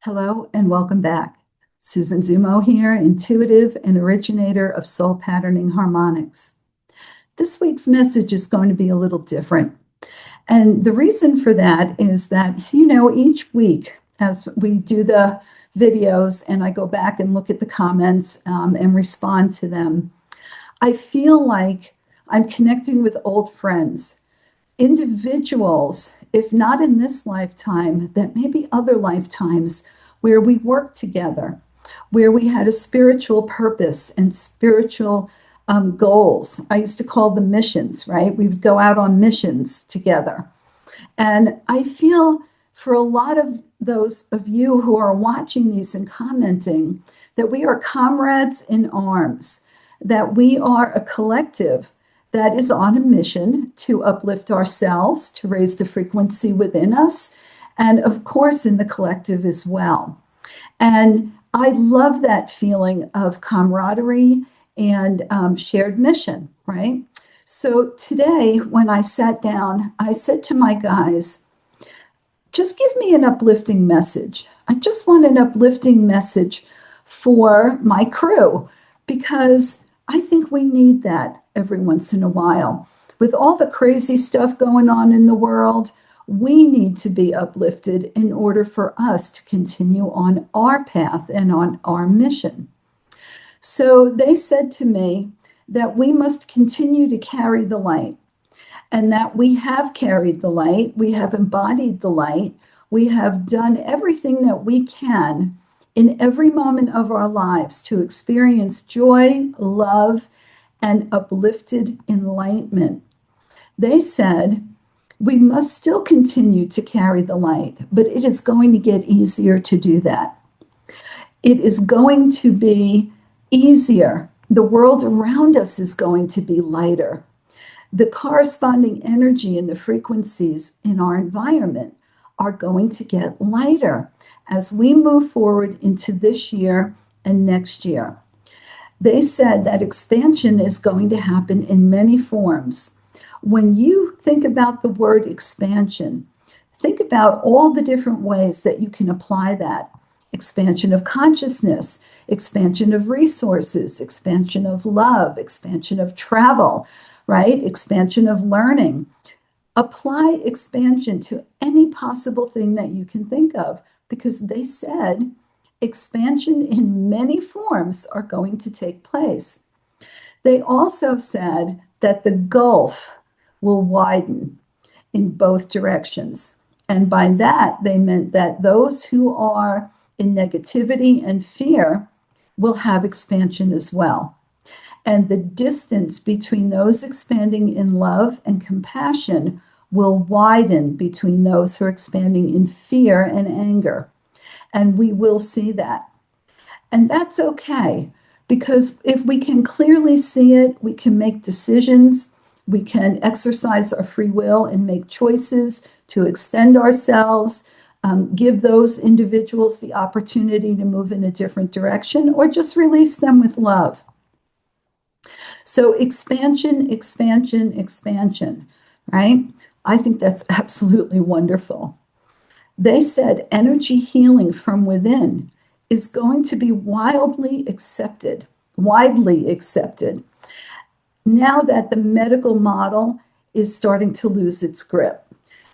Hello and welcome back. Susan Zummo here, intuitive and originator of soul patterning harmonics. This week's message is going to be a little different. And the reason for that is that, each week as we do the videos and I go back and look at the comments and respond to them, I feel like I'm connecting with old friends, individuals, if not in this lifetime, that maybe other lifetimes where we worked together, where we had a spiritual purpose and spiritual goals. I used to call them missions, right? We would go out on missions together. And I feel for a lot of those of you who are watching these and commenting that we are comrades in arms, that we are a collective that is on a mission to uplift ourselves, to raise the frequency within us, and of course in the collective as well. And I love that feeling of camaraderie and shared mission, right? So today, when I sat down, I said to my guys, just give me an uplifting message. I just want an uplifting message for my crew because I think we need that every once in a while. With all the crazy stuff going on in the world, we need to be uplifted in order for us to continue on our path and on our mission. So they said to me that we must continue to carry the light and that we have carried the light, we have embodied the light, we have done everything that we can in every moment of our lives to experience joy, love, and uplifted enlightenment. They said, we must still continue to carry the light, but it is going to get easier to do that. It is going to be easier. The world around us is going to be lighter. The corresponding energy and the frequencies in our environment are going to get lighter as we move forward into this year and next year. They said that expansion is going to happen in many forms. When you think about the word expansion, think about all the different ways that you can apply that. Expansion of consciousness, expansion of resources, expansion of love, expansion of travel, right? Expansion of learning. Apply expansion to any possible thing that you can think of because they said expansion in many forms are going to take place. They also said that the gulf will widen in both directions. And by that, they meant that those who are in negativity and fear will have expansion as well. And the distance between those expanding in love and compassion will widen between those who are expanding in fear and anger. And we will see that. And that's okay, because if we can clearly see it, we can make decisions, we can exercise our free will and make choices to extend ourselves, give those individuals the opportunity to move in a different direction, or just release them with love. So expansion, expansion, expansion, right? I think that's absolutely wonderful. They said energy healing from within is going to be widely accepted now that the medical model is starting to lose its grip.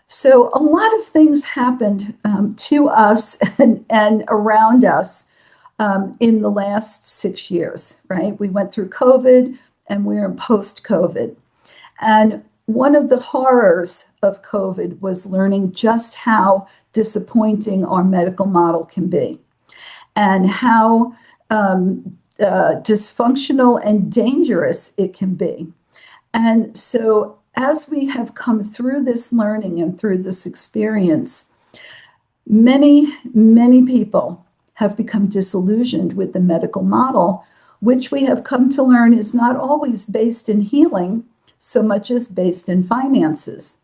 So a lot of things happened to us and around us in the last 6 years, right? We went through COVID and we're in post-COVID. And one of the horrors of COVID was learning just how disappointing our medical model can be and how dysfunctional and dangerous it can be. And so as we have come through this learning and through this experience, many, many people have become disillusioned with the medical model, which we have come to learn is not always based in healing so much as based in finances.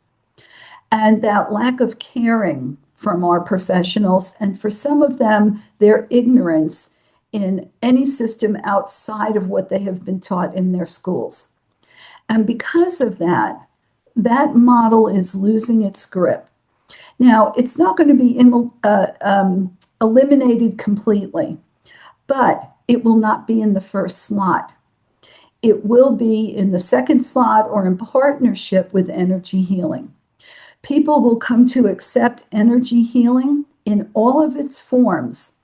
And that lack of caring from our professionals, and for some of them, their ignorance in any system outside of what they have been taught in their schools. And because of that, that model is losing its grip. Now, it's not going to be eliminated completely, but it will not be in the first slot. It will be in the second slot or in partnership with energy healing. People will come to accept energy healing in all of its forms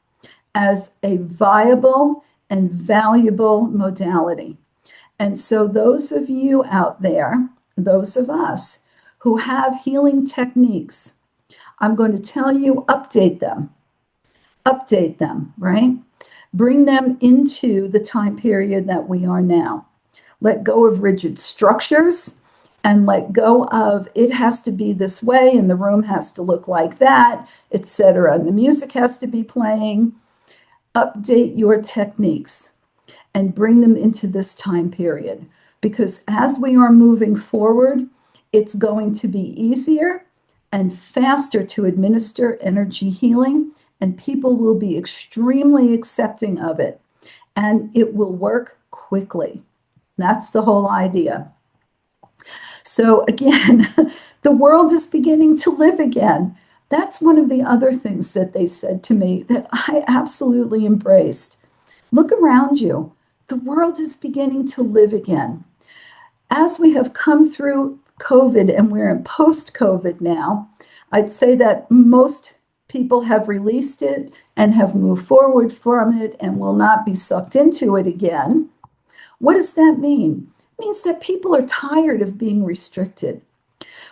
as a viable and valuable modality. And so, those of you out there, those of us who have healing techniques, I'm going to tell you, update them, right? Bring them into the time period that we are now. Let go of rigid structures and let go of it has to be this way and the room has to look like that, etc. And the music has to be playing. Update your techniques and bring them into this time period, because as we are moving forward, it's going to be easier and faster to administer energy healing, and people will be extremely accepting of it, and it will work quickly. That's the whole idea. So again, the world is beginning to live again. That's one of the other things that they said to me that I absolutely embraced. Look around you. The world is beginning to live again. As we have come through COVID and we're in post-COVID now, I'd say that most people have released it and have moved forward from it and will not be sucked into it again. What does that mean? It means that people are tired of being restricted.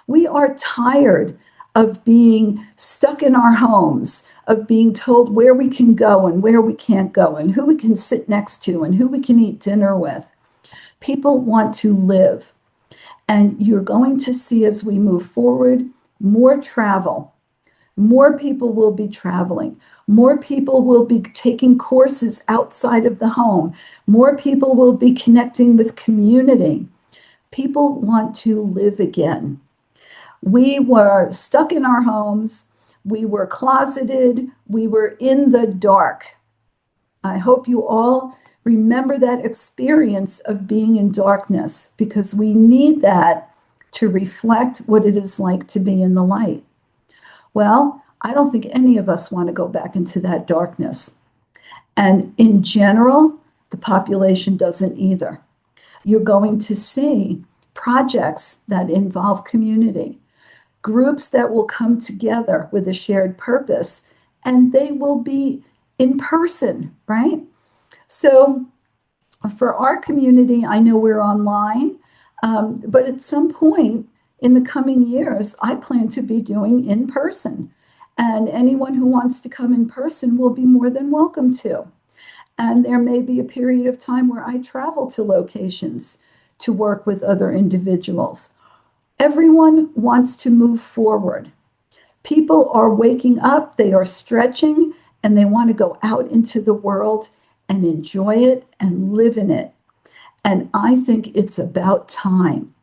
We are tired of being stuck in our homes, of being told where we can go and where we can't go, and who we can sit next to and who we can eat dinner with. People want to live. And you're going to see as we move forward, more travel. More people will be traveling. More people will be taking courses outside of the home. More people will be connecting with community. People want to live again. We were stuck in our homes. We were closeted. We were in the dark. I hope you all remember that experience of being in darkness, because we need that to reflect what it is like to be in the light. Well, I don't think any of us want to go back into that darkness. And in general, the population doesn't either. You're going to see projects that involve community, groups that will come together with a shared purpose, and they will be in person, right? So for our community, I know we're online, but at some point in the coming years, I plan to be doing in person. And anyone who wants to come in person will be more than welcome to. And there may be a period of time where I travel to locations to work with other individuals. Everyone wants to move forward. People are waking up, they are stretching, and they want to go out into the world and enjoy it and live in it. And I think it's about time.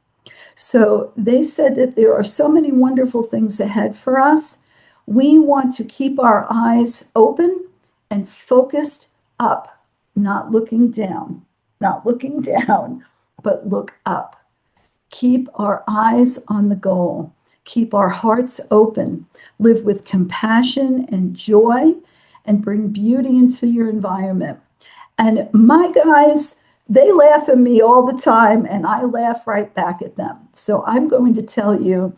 So they said that there are so many wonderful things ahead for us. We want to keep our eyes open and focused up, not looking down, but look up. Keep our eyes on the goal. Keep our hearts open. Live with compassion and joy, and bring beauty into your environment. And my guys, they laugh at me all the time, and I laugh right back at them. So I'm going to tell you,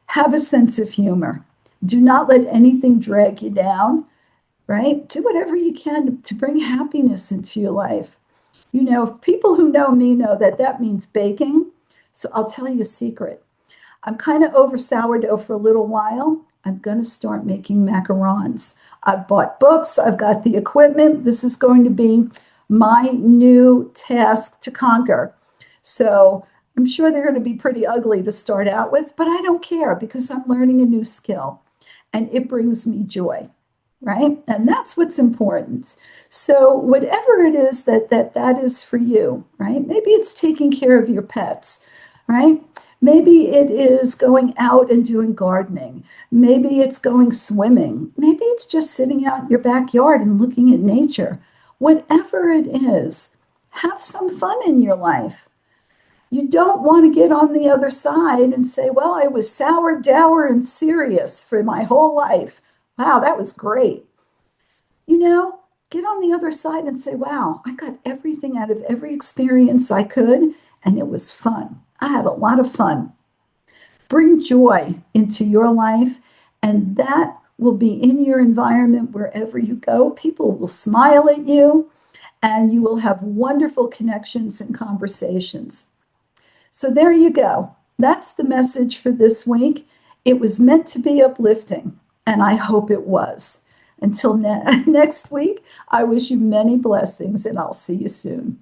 have a sense of humor. Do not let anything drag you down, right? Do whatever you can to bring happiness into your life. You know, people who know me know that that means baking. So I'll tell you a secret. I'm kind of over sourdough for a little while. I'm going to start making macarons. I've bought books. I've got the equipment. This is going to be my new task to conquer. So I'm sure they're going to be pretty ugly to start out with, but I don't care because I'm learning a new skill and it brings me joy, right? And that's what's important. So whatever it is that is for you, right? Maybe it's taking care of your pets, right? Maybe it is going out and doing gardening. Maybe it's going swimming. Maybe it's just sitting out in your backyard and looking at nature. Whatever it is, have some fun in your life. You don't want to get on the other side and say, well, I was sour, dour, and serious for my whole life. Wow, that was great. You know, get on the other side and say, wow, I got everything out of every experience I could, and it was fun. I had a lot of fun. Bring joy into your life, and that will be in your environment wherever you go. People will smile at you, and you will have wonderful connections and conversations. So there you go. That's the message for this week. It was meant to be uplifting, and I hope it was. Until next week, I wish you many blessings, and I'll see you soon.